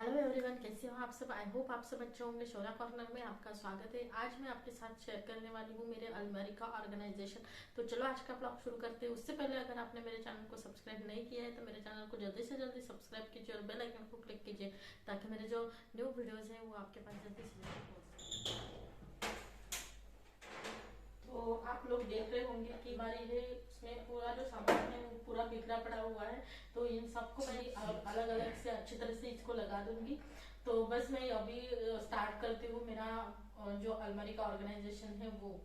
Hello everyone, कैसे हो आप सब। आई होप आप सब अच्छे होंगे। शोरा कॉर्नर में आपका स्वागत है। आज मैं आपके साथ शेयर करने वाली हूँ मेरे अलमारी का ऑर्गेनाइजेशन। तो चलो आज का ब्लॉग शुरू करते हैं। उससे पहले अगर आपने मेरे चैनल को सब्सक्राइब नहीं किया है तो मेरे चैनल को जल्दी से जल्दी सब्सक्राइब कीजिए और बेल आइकन को क्लिक कीजिए ताकि मेरे जो न्यू वीडियोज़ हैं वो आपके पास जल्दी से जल्दी पहुँच सके। तो आप लोग देख रहे होंगे कि बारी है, उसमें पूरा जो सामान है वो पूरा बिखरा पड़ा हुआ है। तो इन सबको मैं अलग अलग से अच्छी तरह से इसको लगा दूंगी। तो बस मैं अभी स्टार्ट करती हूँ मेरा जो अलमारी का ऑर्गेनाइजेशन है वो।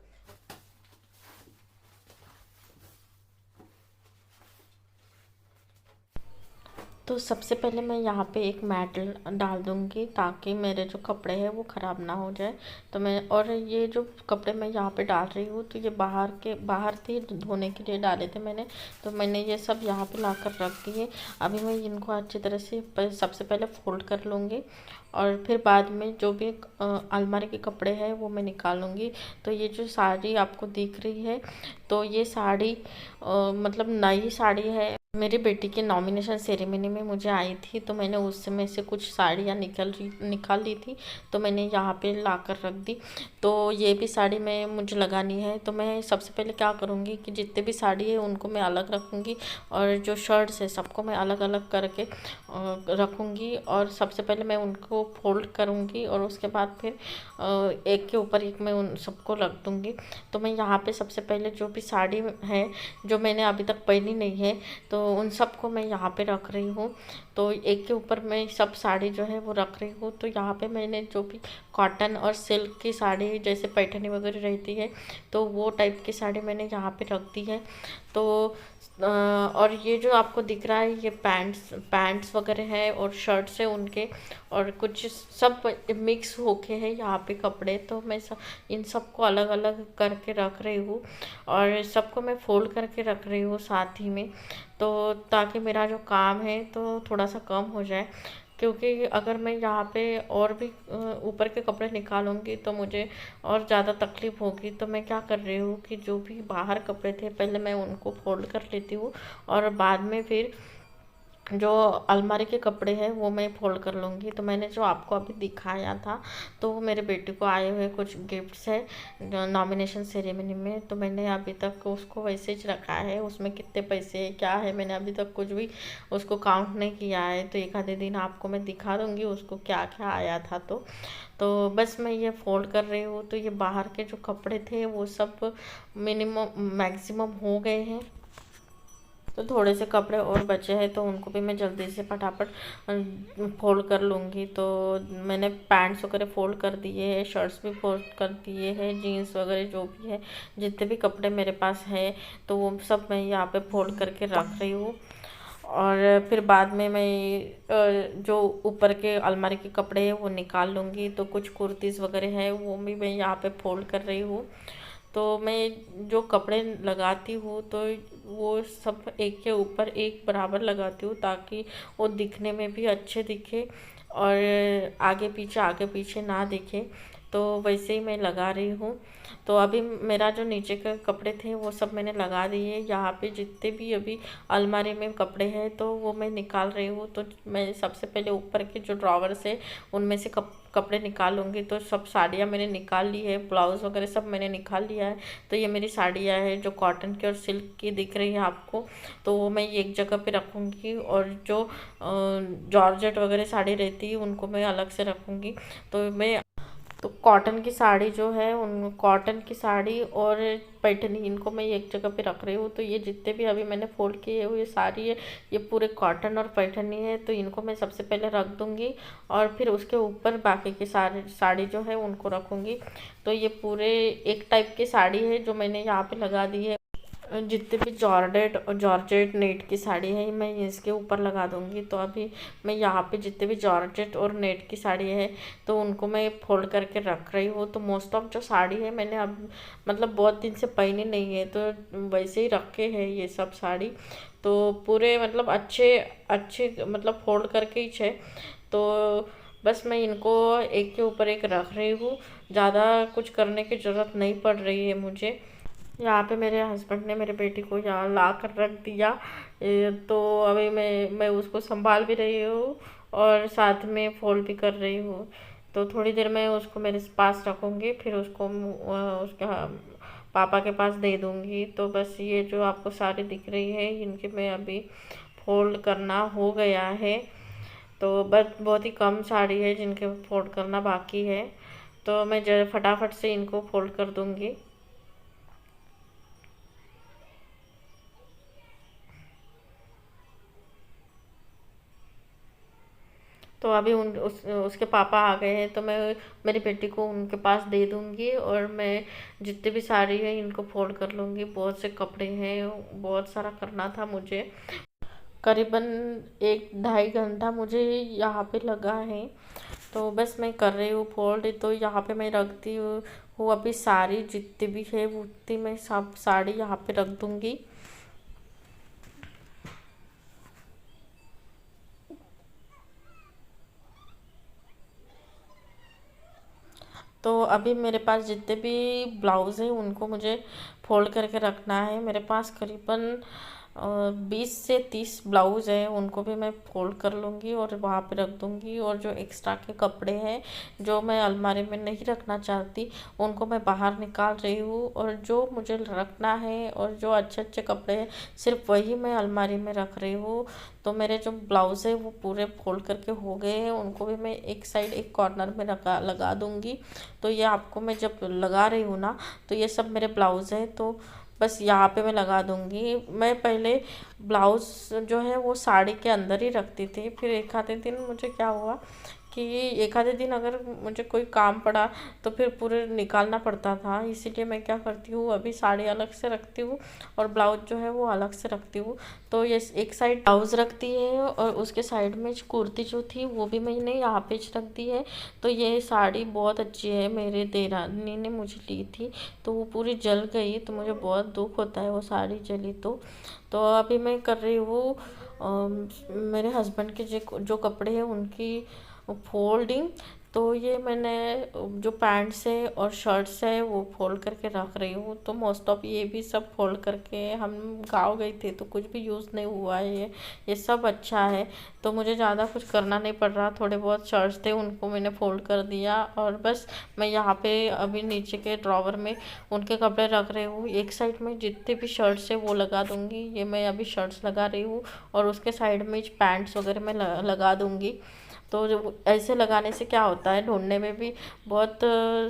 तो सबसे पहले मैं यहाँ पे एक मैट डाल दूँगी ताकि मेरे जो कपड़े हैं वो ख़राब ना हो जाए। तो मैं और ये जो कपड़े मैं यहाँ पे डाल रही हूँ तो ये बाहर थे, धोने के लिए डाले थे मैंने। तो मैंने ये सब यहाँ पे ला कर रख दिए। अभी मैं इनको अच्छी तरह से सबसे पहले फोल्ड कर लूँगी और फिर बाद में जो भी अलमारी के कपड़े हैं वो मैं निकालूंगी। तो ये जो साड़ी आपको दिख रही है तो ये साड़ी मतलब नई साड़ी है। मेरी बेटी के नॉमिनेशन सेरेमनी में मुझे आई थी तो मैंने उसमें से कुछ साड़ियाँ निकाल ली थी। तो मैंने यहाँ पे ला कर रख दी। तो ये भी साड़ी मैं मुझे लगानी है। तो मैं सबसे पहले क्या करूँगी कि जितने भी साड़ी है उनको मैं अलग रखूँगी और जो शर्ट्स है सबको मैं अलग अलग करके रखूँगी। और सबसे पहले मैं उनको फोल्ड करूँगी और उसके बाद फिर एक के ऊपर एक मैं उन सबको रख दूँगी। तो मैं यहाँ पे सबसे पहले जो भी साड़ी है जो मैंने अभी तक पहनी नहीं है तो उन सबको मैं यहाँ पे रख रही हूँ। तो एक के ऊपर मैं सब साड़ी जो है वो रख रही हूँ। तो यहाँ पे मैंने जो भी कॉटन और सिल्क की साड़ी जैसे पैठनी वगैरह रहती है तो वो टाइप की साड़ी मैंने यहाँ पे रख दी है। तो और ये जो आपको दिख रहा है ये पैंट्स वगैरह है और शर्ट्स है उनके और कुछ सब मिक्स होके है यहाँ पे कपड़े। तो मैं इन सबको अलग अलग करके रख रही हूँ और सबको मैं फोल्ड करके रख रही हूँ साथ ही में। तो ताकि मेरा जो काम है तो थोड़ा सा कम हो जाए, क्योंकि अगर मैं यहाँ पे और भी ऊपर के कपड़े निकालूंगी तो मुझे और ज़्यादा तकलीफ़ होगी। तो मैं क्या कर रही हूँ कि जो भी बाहर कपड़े थे पहले मैं उनको फोल्ड कर लेती हूँ और बाद में फिर जो अलमारी के कपड़े हैं वो मैं फोल्ड कर लूँगी। तो मैंने जो आपको अभी दिखाया था तो वो मेरे बेटे को आए हुए कुछ गिफ्ट्स है नॉमिनेशन सेरेमनी में। तो मैंने अभी तक उसको वैसे ही रखा है। उसमें कितने पैसे हैं क्या है मैंने अभी तक कुछ भी उसको काउंट नहीं किया है। तो एक आधे दिन आपको मैं दिखा दूँगी उसको क्या क्या आया था। तो बस मैं ये फोल्ड कर रही हूँ। तो ये बाहर के जो कपड़े थे वो सब मिनिमम मैक्सिमम हो गए हैं। तो थोड़े से कपड़े और बचे हैं तो उनको भी मैं जल्दी से फटाफट फोल्ड कर लूँगी। तो मैंने पैंट्स वगैरह फोल्ड कर दिए हैं, शर्ट्स भी फोल्ड कर दिए हैं, जीन्स वगैरह जो भी है जितने भी कपड़े मेरे पास है तो वो सब मैं यहाँ पे फोल्ड करके रख रही हूँ। और फिर बाद में मैं जो ऊपर के अलमारी के कपड़े हैं वो निकाल लूँगी। तो कुछ कुर्तीज़ वगैरह है वो भी मैं यहाँ पे फोल्ड कर रही हूँ। तो मैं जो कपड़े लगाती हूँ तो वो सब एक के ऊपर एक बराबर लगाती हूँ ताकि वो दिखने में भी अच्छे दिखे और आगे पीछे ना दिखे। तो वैसे ही मैं लगा रही हूँ। तो अभी मेरा जो नीचे के कपड़े थे वो सब मैंने लगा दिए। यहाँ पे जितने भी अभी अलमारी में कपड़े हैं तो वो मैं निकाल रही हूँ। तो मैं सबसे पहले ऊपर के जो ड्रॉवर्स है उनमें से कपड़े निकालूंगी। तो सब साड़ियाँ मैंने निकाल ली है, ब्लाउज़ वगैरह सब मैंने निकाल लिया है। तो ये मेरी साड़ियाँ हैं जो कॉटन की और सिल्क की दिख रही है आपको। तो वो मैं एक जगह पे रखूँगी और जो जॉर्जेट वगैरह साड़ी रहती है उनको मैं अलग से रखूँगी। तो मैं तो कॉटन की साड़ी जो है उन कॉटन की साड़ी और पैठनी इनको मैं एक जगह पे रख रही हूँ। तो ये जितने भी अभी मैंने फोल्ड किए हुए साड़ी है ये पूरे कॉटन और पैठनी है। तो इनको मैं सबसे पहले रख दूँगी और फिर उसके ऊपर बाकी की सारी साड़ी जो है उनको रखूँगी। तो ये पूरे एक टाइप की साड़ी है जो मैंने यहाँ पे लगा दी है। जितने भी जॉर्जेट नेट की साड़ी है मैं इसके ऊपर लगा दूँगी। तो अभी मैं यहाँ पे जितने भी जॉर्जेट और नेट की साड़ी है तो उनको मैं फोल्ड करके रख रही हूँ। तो मोस्ट ऑफ जो साड़ी है मैंने अब मतलब बहुत दिन से पहनी नहीं है तो वैसे ही रखे हैं ये सब साड़ी। तो पूरे मतलब अच्छे अच्छे मतलब फोल्ड करके ही है। तो बस मैं इनको एक के ऊपर एक रख रही हूँ। ज़्यादा कुछ करने की ज़रूरत नहीं पड़ रही है मुझे। यहाँ पे मेरे हस्बैंड ने मेरे बेटी को यहाँ ला कर रख दिया। तो अभी मैं उसको संभाल भी रही हूँ और साथ में फोल्ड भी कर रही हूँ। तो थोड़ी देर मैं उसको मेरे पास रखूँगी, फिर उसको उसके पापा के पास दे दूँगी। तो बस ये जो आपको साड़ी दिख रही है इनके मैं अभी फोल्ड करना हो गया है। तो बस बहुत ही कम साड़ी है जिनके फोल्ड करना बाकी है, तो मैं फटाफट से इनको फोल्ड कर दूँगी। तो अभी उसके पापा आ गए हैं, तो मैं मेरी बेटी को उनके पास दे दूँगी और मैं जितने भी साड़ी है इनको फोल्ड कर लूँगी। बहुत से कपड़े हैं, बहुत सारा करना था मुझे। करीबन 1-2.5 घंटा मुझे यहाँ पे लगा है। तो बस मैं कर रही हूँ फोल्ड। तो यहाँ पे मैं रखती हूँ अभी सारी जितनी भी है उतनी मैं सब साड़ी यहाँ पे रख दूँगी। तो अभी मेरे पास जितने भी ब्लाउज़ हैं उनको मुझे फोल्ड करके रखना है। मेरे पास करीबन 20 से 30 ब्लाउज़ है, उनको भी मैं फोल्ड कर लूँगी और वहाँ पे रख दूँगी। और जो एक्स्ट्रा के कपड़े हैं जो मैं अलमारी में नहीं रखना चाहती उनको मैं बाहर निकाल रही हूँ, और जो मुझे रखना है और जो अच्छे अच्छे कपड़े हैं सिर्फ वही मैं अलमारी में रख रही हूँ। तो मेरे जो ब्लाउज़ है वो पूरे फोल्ड करके हो गए हैं, उनको भी मैं एक साइड एक कॉर्नर में लगा दूँगी। तो ये आपको मैं जब लगा रही हूँ ना, तो ये सब मेरे ब्लाउज़ है, तो बस यहाँ पे मैं लगा दूँगी। मैं पहले ब्लाउज़ जो है वो साड़ी के अंदर ही रखती थी, फिर एक आधे दिन मुझे क्या हुआ कि एक आधे दिन अगर मुझे कोई काम पड़ा तो फिर पूरे निकालना पड़ता था। इसीलिए मैं क्या करती हूँ, अभी साड़ी अलग से रखती हूँ और ब्लाउज जो है वो अलग से रखती हूँ। तो ये एक साइड ब्लाउज रखती है और उसके साइड में कुर्ती जो थी वो भी मैंने यहाँ पे रख दी है। तो ये साड़ी बहुत अच्छी है, मेरे देरानी ने मुझे ली थी, तो वो पूरी जल गई, तो मुझे बहुत दुख होता है वो साड़ी जली। तो अभी मैं कर रही हूँ मेरे हस्बैंड के जो कपड़े हैं उनकी फोल्डिंग। तो ये मैंने जो पैंट्स है और शर्ट्स है वो फोल्ड करके रख रही हूँ। तो मोस्ट ऑफ ये भी सब फोल्ड करके, हम गाँव गए थे तो कुछ भी यूज़ नहीं हुआ है ये सब अच्छा है। तो मुझे ज़्यादा कुछ करना नहीं पड़ रहा, थोड़े बहुत शर्ट्स थे उनको मैंने फोल्ड कर दिया, और बस मैं यहाँ पे अभी नीचे के ड्रॉवर में उनके कपड़े रख रही हूँ। एक साइड में जितने भी शर्ट्स है वो लगा दूँगी, ये मैं अभी शर्ट्स लगा रही हूँ, और उसके साइड में पैंट्स वगैरह मैं लगा दूँगी। तो ऐसे लगाने से क्या होता है, ढूंढने में भी बहुत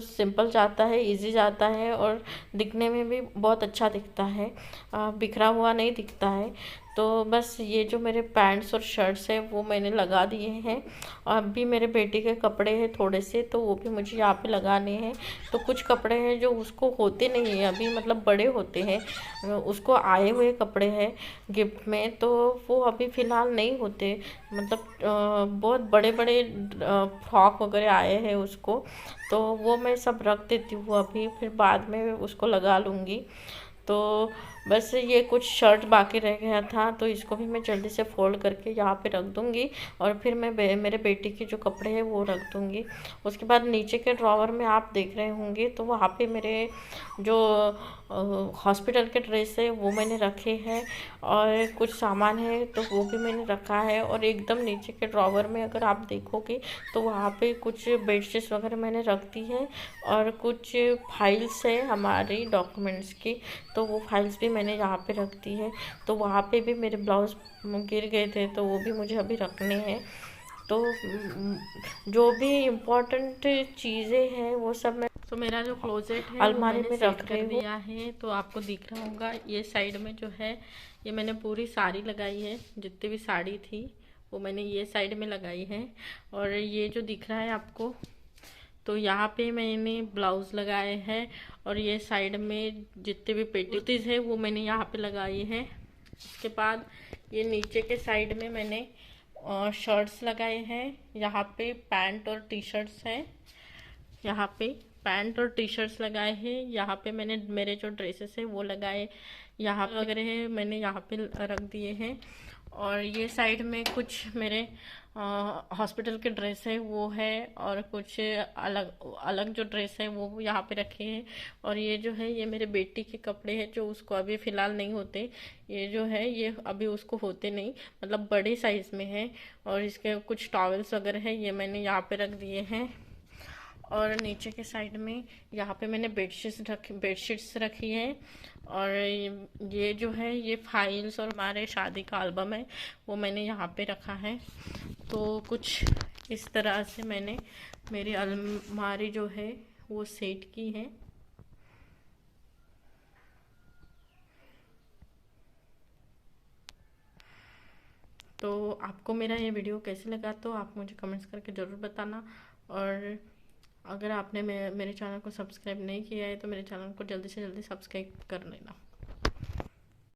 सिंपल जाता है, इजी जाता है, और दिखने में भी बहुत अच्छा दिखता है, बिखरा हुआ नहीं दिखता है। तो बस ये जो मेरे पैंट्स और शर्ट्स है वो मैंने लगा दिए हैं। अभी मेरे बेटे के कपड़े हैं थोड़े से, तो वो भी मुझे यहाँ पे लगाने हैं। तो कुछ कपड़े हैं जो उसको होते नहीं हैं अभी, मतलब बड़े होते हैं, उसको आए हुए कपड़े हैं गिफ्ट में, तो वो अभी फ़िलहाल नहीं होते, मतलब बहुत बड़े बड़े फ्रॉक वगैरह आए हैं उसको, तो वो मैं सब रख देती हूँ अभी, फिर बाद में उसको लगा लूँगी। तो बस ये कुछ शर्ट बाकी रह गया था, तो इसको भी मैं जल्दी से फोल्ड करके यहाँ पे रख दूँगी, और फिर मैं मेरे बेटे के जो कपड़े हैं वो रख दूँगी। उसके बाद नीचे के ड्रॉवर में आप देख रहे होंगे तो वहाँ पे मेरे जो हॉस्पिटल के ड्रेस है वो मैंने रखे हैं, और कुछ सामान है तो वो भी मैंने रखा है। और एकदम नीचे के ड्रॉवर में अगर आप देखोगे तो वहाँ पे कुछ बेडशीट्स वगैरह मैंने रख दी है, और कुछ फाइल्स है हमारी डॉक्यूमेंट्स की, तो वो फाइल्स भी मैंने यहाँ पे रख दी है। तो वहाँ पे भी मेरे ब्लाउज गिर गए थे, तो वो भी मुझे अभी रखने हैं। तो जो भी इम्पोर्टेंट चीज़ें हैं वो सब मैं, तो मेरा जो क्लोजेट है अलमारी में रख कर दिया है। तो आपको दिख रहा होगा ये साइड में जो है ये मैंने पूरी साड़ी लगाई है, जितनी भी साड़ी थी वो मैंने ये साइड में लगाई है। और ये जो दिख रहा है आपको, तो यहाँ पे मैंने ब्लाउज लगाए हैं, और ये साइड में जितने भी पेटीज है वो मैंने यहाँ पे लगाई है। उसके बाद ये नीचे के साइड में मैंने शर्ट्स लगाए हैं, यहाँ पे पैंट और टी शर्ट्स हैं, यहाँ पे पैंट और टी शर्ट्स लगाए हैं, यहाँ पे मैंने मेरे जो ड्रेसेस है वो लगाए, यहाँ वगैरह है मैंने यहाँ पे रख दिए हैं। और ये साइड में कुछ मेरे हॉस्पिटल के ड्रेस है वो है, और कुछ अलग अलग जो ड्रेस है वो यहाँ पे रखे हैं। और ये जो है ये मेरे बेटी के कपड़े हैं जो उसको अभी फ़िलहाल नहीं होते। ये जो है ये अभी उसको होते नहीं, मतलब बड़े साइज़ में है। और इसके कुछ टॉवल्स वगैरह है, ये मैंने यहाँ पे रख दिए हैं। और नीचे के साइड में यहाँ पे मैंने बेडशीट्स रखी है। और ये जो है ये फाइल्स और हमारे शादी का एल्बम है वो मैंने यहाँ पे रखा है। तो कुछ इस तरह से मैंने मेरी अलमारी जो है वो सेट की है। तो आपको मेरा ये वीडियो कैसे लगा तो आप मुझे कमेंट्स करके ज़रूर बताना। और अगर आपने मेरे चैनल को सब्सक्राइब नहीं किया है तो मेरे चैनल को जल्दी से जल्दी सब्सक्राइब कर लेना।